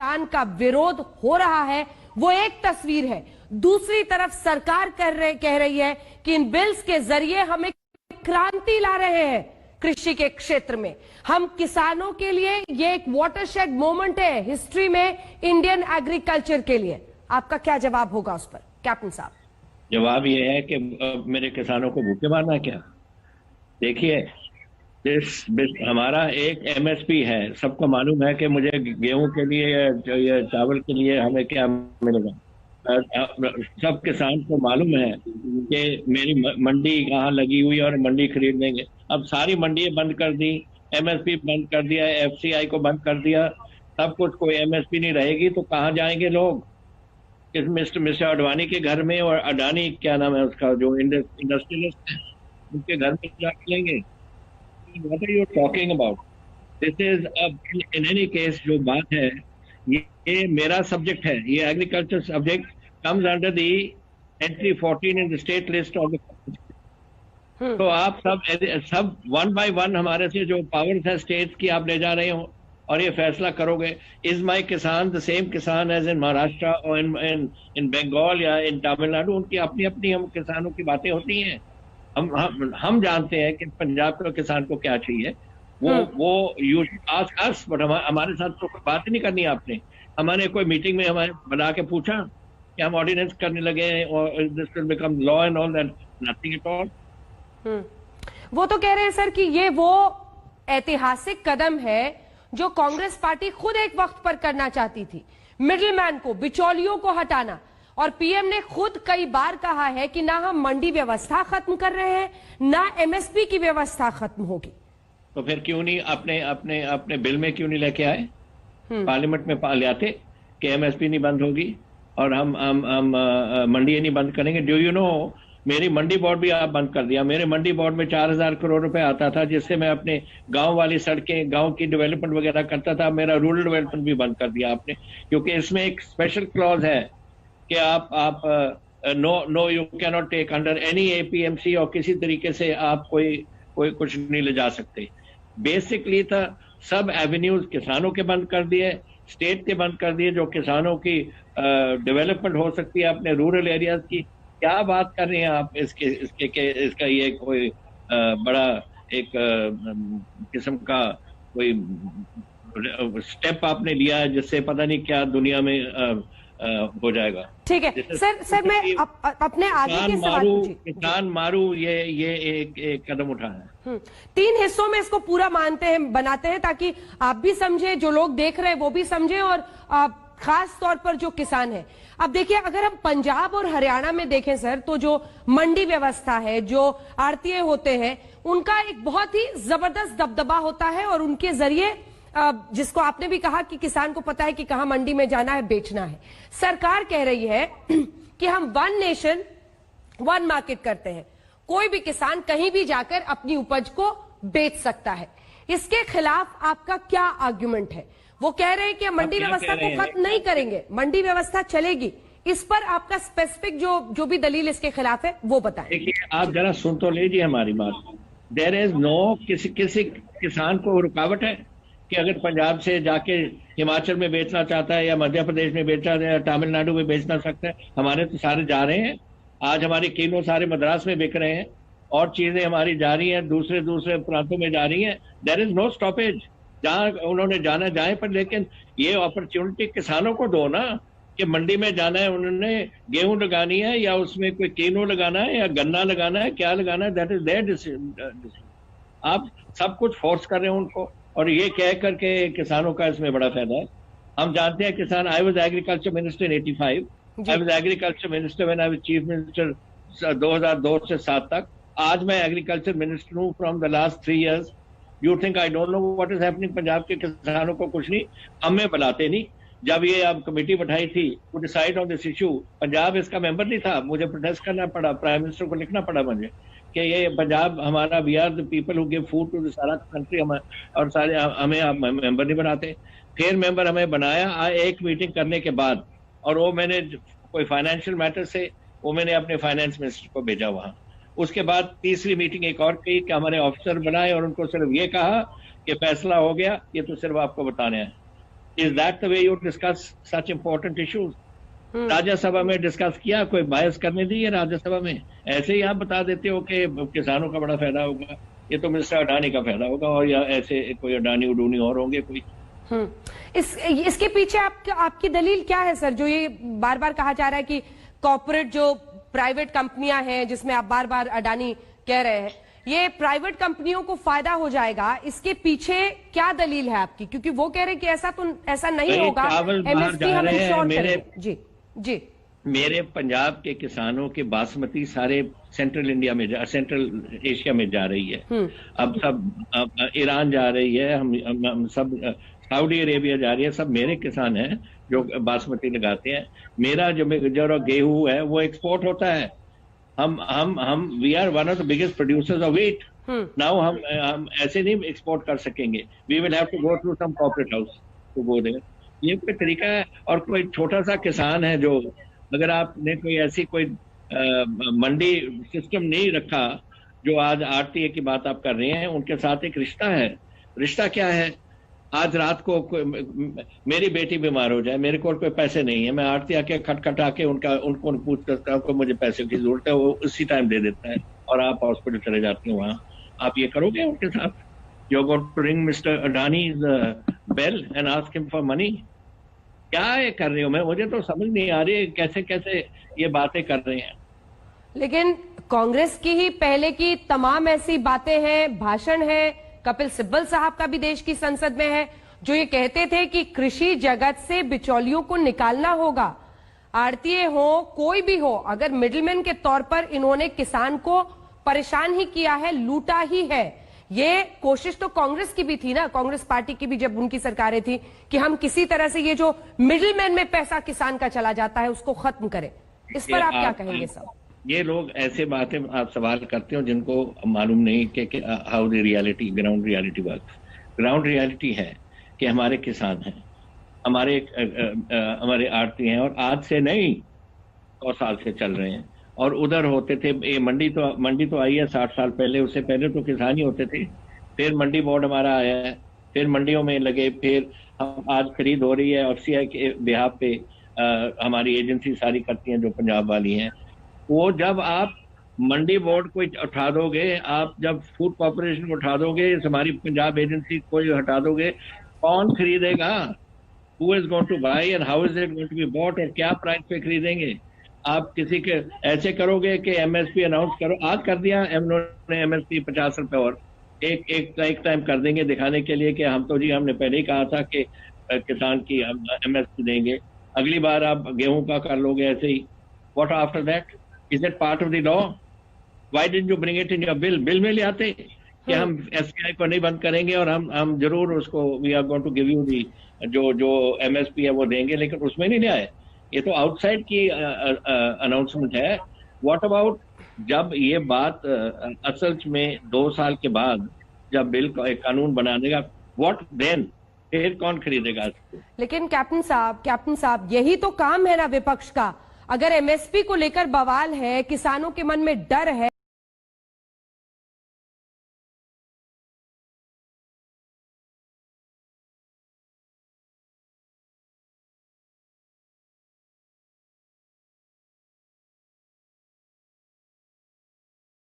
किसान का विरोध हो रहा है वो एक तस्वीर है। दूसरी तरफ सरकार कह रही है कि इन बिल्स के जरिए हम एक क्रांति ला रहे हैं कृषि के क्षेत्र में। हम किसानों के लिए ये एक वाटरशेड मोमेंट है हिस्ट्री में इंडियन एग्रीकल्चर के लिए। आपका क्या जवाब होगा उस पर कैप्टन साहब? जवाब ये है कि मेरे किसानों को भूखे मारना क्या। देखिए, हमारा एक एमएसपी है, सबको मालूम है कि मुझे गेहूं के लिए या चावल के लिए हमें क्या मिलेगा। सब किसान को मालूम है कि मेरी मंडी कहाँ लगी हुई है और मंडी खरीद लेंगे। अब सारी मंडियां बंद कर दी, एमएसपी बंद कर दिया, एफसीआई को बंद कर दिया, सब कुछ, कोई एमएसपी नहीं रहेगी तो कहाँ जाएंगे लोग? मिस्टर अडवाणी के घर में, और अडानी क्या नाम है उसका, जो इंडस्ट्रियलिस्ट है, उनके घर में जाके लेंगे। What are you talking about? This is in any case जो बात है, ये मेरा सब्जेक्ट है, ये agriculture subject comes under the entry 14 in the state list of the तो आप सब वन बाय वन हमारे से जो पावर्स है स्टेट्स की आप ले जा रहे हो और ये फैसला करोगे। इज माई किसान द सेम किसान एज इन महाराष्ट्र और इन बंगाल या इन तमिलनाडु? उनकी अपनी अपनी हम किसानों की बातें होती हैं। हम जानते हैं कि पंजाब के किसान को क्या चाहिए। वो यू आस्क अस, बट हमारे साथ तो कोई बात ही नहीं करनी आपने। हमारे कोई मीटिंग में हमारे बुला के पूछा कि हम ऑर्डिनेंस करने लगे हैं और this will become law and all that, nothing at all. वो तो कह रहे हैं सर कि ये वो ऐतिहासिक कदम है जो कांग्रेस पार्टी खुद एक वक्त पर करना चाहती थी, मिडिलमैन को, बिचौलियों को हटाना। और पीएम ने खुद कई बार कहा है कि ना हम मंडी व्यवस्था खत्म कर रहे हैं, ना एमएसपी की व्यवस्था खत्म होगी। तो फिर क्यों नहीं अपने बिल में क्यों नहीं लेके आए? पार्लियामेंट में ले आते कि एमएसपी नहीं बंद होगी और हम मंडी नहीं बंद करेंगे। डू यू नो, मेरी मंडी बोर्ड भी आप बंद कर दिया। मेरे मंडी बोर्ड में 4000 करोड़ रुपए आता था, जिससे मैं अपने गांव वाली सड़कें, गांव की डेवलपमेंट वगैरह करता था। मेरा रूरल डेवलपमेंट भी बंद कर दिया आपने, क्योंकि इसमें एक स्पेशल क्लॉज है कि आप no you can not take under any APMC, और किसी तरीके से आप कोई कुछ नहीं ले जा सकते। बेसिकली था सब एवेन्यूज किसानों के बंद कर दिए, स्टेट के बंद कर दिए, जो किसानों की डेवलपमेंट हो सकती है अपने रूरल एरियाज की। क्या बात कर रहे हैं आप इसका ये कोई बड़ा एक किस्म का कोई स्टेप आपने लिया है जिससे पता नहीं क्या दुनिया में हो जाएगा। ठीक है सर मैं अपने आगे के सवाल किसान मारू ये एक कदम उठा है। 3 हिस्सों में इसको पूरा बनाते हैं ताकि आप भी समझे, जो लोग देख रहे हैं वो भी समझे, और खास तौर पर जो किसान है। अब देखिए, अगर हम पंजाब और हरियाणा में देखें सर, तो जो मंडी व्यवस्था है, जो आरटीए होते हैं, उनका एक बहुत ही जबरदस्त दबदबा होता है और उनके जरिए जिसको आपने भी कहा कि किसान को पता है कि कहां मंडी में जाना है, बेचना है। सरकार कह रही है कि हम 1 नेशन 1 मार्केट करते हैं, कोई भी किसान कहीं भी जाकर अपनी उपज को बेच सकता है। इसके खिलाफ आपका क्या आर्ग्यूमेंट है? वो कह रहे हैं कि मंडी व्यवस्था को खत्म नहीं करेंगे, मंडी व्यवस्था चलेगी। इस पर आपका स्पेसिफिक जो भी दलील इसके खिलाफ है वो बताएं। देखिए, आप जरा सुन तो लीजिए हमारी बात। देयर इज नो किसी किसान को रुकावट है कि अगर पंजाब से जाके हिमाचल में बेचना चाहता है या मध्य प्रदेश में बेचना है या तमिलनाडु में बेचना सकता है। हमारे तो सारे जा रहे हैं। आज हमारी किलो सारे मद्रास में बिक रहे हैं और चीजें हमारी जा रही हैं, दूसरे प्रांतों में जा रही हैं। There is no stoppage. जहां उन्होंने जाना जाए, पर लेकिन ये अपॉर्चुनिटी किसानों को दो ना, कि मंडी में जाना है, उन्होंने गेहूं लगानी है या उसमें कोई कीनो लगाना है या गन्ना लगाना है, क्या लगाना है, दैट इज देयर डिसीजन। आप सब कुछ फोर्स कर रहे हैं उनको, और ये कह करके किसानों का इसमें बड़ा फायदा है। हम जानते हैं किसान, I was agriculture minister in 85, I was agriculture minister when I was chief minister 2002 से 7 तक। आज मैं एग्रीकल्चर मिनिस्टर हूँ from the last 3 years। You think I don't know what is happening? Punjab के किसानों को कुछ नहीं, हमें बुलाते नहीं। जब ये अब कमेटी बैठाई थी to decide on this issue, Punjab इसका मेंबर नहीं था, मुझे प्रोटेस्ट करना पड़ा, प्राइम मिनिस्टर को लिखना पड़ा मुझे कि ये पंजाब हमारा, we are the people who give food to the सारा कंट्री, और सारे हमें आप मेंबर नहीं बनाते। फिर मेंबर हमें बनाया एक मीटिंग करने के बाद, और वो मैंने कोई फाइनेंशियल मैटर से वो मैंने अपने फाइनेंस मिनिस्टर को भेजा वहां। उसके बाद तीसरी मीटिंग एक और की कि हमारे ऑफिसर बनाए और उनको सिर्फ ये कहा कि फैसला हो गया, ये तो सिर्फ आपको बताने हैं। Is that the way you discuss such important issues? Rajya Sabha में डिस्कस किया, कोई बायस करने दी है राज्यसभा में? ऐसे ही आप बता देते हो कि किसानों का बड़ा फायदा होगा, ये तो मिस्टर अडानी का फायदा होगा, और या ऐसे कोई अडानी उडूनी और होंगे कोई। इसके पीछे आपकी दलील क्या है सर, जो ये बार बार कहा जा रहा है कि कॉर्पोरेट जो प्राइवेट कंपनियां हैं, जिसमें आप बार बार अडानी कह रहे हैं, ये प्राइवेट कंपनियों को फायदा हो जाएगा, इसके पीछे क्या दलील है आपकी? क्योंकि वो कह रहे हैं कि ऐसा नहीं होगा, एमएसपी हम इंश्योर करेंगे। जी जी। मेरे पंजाब के किसानों के बासमती सारे सेंट्रल एशिया में जा रही है। अब ईरान जा रही है, हम सब सऊदी अरेबिया जा रही है, सब मेरे किसान हैं जो बासमती लगाते हैं। मेरा जो गेहूं है वो एक्सपोर्ट होता है। हम we are one of the biggest producers of wheat. Now हम ऐसे नहीं एक्सपोर्ट कर सकेंगे, we will have to go through some corporate house to go there. ये कोई तरीका है? और कोई छोटा सा किसान है जो, अगर आपने कोई ऐसी कोई मंडी सिस्टम नहीं रखा, जो आज आरटीए की बात आप कर रहे हैं, उनके साथ एक रिश्ता है। रिश्ता क्या है? आज रात को मेरी बेटी बीमार हो जाए, मेरे को कोई पैसे नहीं है, मैं आरटीए के खटखटा के उनको पूछ करता हूँ मुझे पैसे की जरूरत है, वो उसी टाइम दे देता है और आप हॉस्पिटल चले जाते हो। वहां आप ये करोगे उनके साथ? You are going to ring Mister Adani's bell and ask him for money? क्या ये कर रहे हो? मुझे तो समझ नहीं आ रही कैसे कैसे ये बातें कर रहे हैं। लेकिन कांग्रेस की ही पहले की तमाम ऐसी बातें हैं, भाषण है, कपिल सिब्बल साहब का भी देश की संसद में है, जो ये कहते थे कि कृषि जगत से बिचौलियों को निकालना होगा। आड़तीय हो, कोई भी हो, अगर मिडिलमैन के तौर पर इन्होंने किसान को परेशान ही किया है, लूटा ही है। ये कोशिश तो कांग्रेस की भी थी ना, कांग्रेस पार्टी की भी, जब उनकी सरकारें थी, कि हम किसी तरह से ये जो मिडिलमैन में पैसा किसान का चला जाता है उसको खत्म करें। इस पर आप क्या कहेंगे साहब? ये लोग ऐसे बातें आप सवाल करते हो जिनको मालूम नहीं कि how the reality, ground reality works. Ground reality है कि हमारे किसान हैं, हमारे आड़ती हैं, और आज से नहीं 100 साल से चल रहे हैं। और उधर होते थे, ये मंडी तो आई है 60 साल पहले, उससे पहले तो किसान ही होते थे। फिर मंडी बोर्ड हमारा आया है, फिर मंडियों में लगे, फिर हम आज खरीद हो रही है एफसीआई के बिहाफ पे, हमारी एजेंसी सारी करती हैं जो पंजाब वाली हैं। वो जब आप मंडी बोर्ड को उठा दोगे, आप जब फूड कॉर्पोरेशन को उठा दोगे, हमारी पंजाब एजेंसी को हटा दोगे, कौन खरीदेगा? Who is going to buy and how is it going to be bought, और क्या प्राइस पे खरीदेंगे? आप किसी के ऐसे करोगे कि एमएसपी अनाउंस करो, आज कर दिया उन्होंने एमएसपी 50 रुपए और एक टाइम कर देंगे दिखाने के लिए कि हम तो जी हमने पहले ही कहा था कि किसान की एमएसपी देंगे। अगली बार आप गेहूं का कर लोगे ऐसे ही। What after that? Is it part of the law? Why didn't you bring it in your bill में ले आते कि हम एफसीआई को नहीं बंद करेंगे और हम जरूर उसको we are going to give you the जो एमएसपी है वो देंगे, लेकिन उसमें नहीं ले आए। ये तो आउटसाइड की अनाउंसमेंट है। व्हाट अबाउट जब ये बात असल में 2 साल के बाद जब बिल का एक कानून बना देगा, व्हाट देन? फिर कौन खरीदेगा इसको? लेकिन कैप्टन साहब यही तो काम है ना विपक्ष का। अगर एमएसपी को लेकर बवाल है, किसानों के मन में डर है,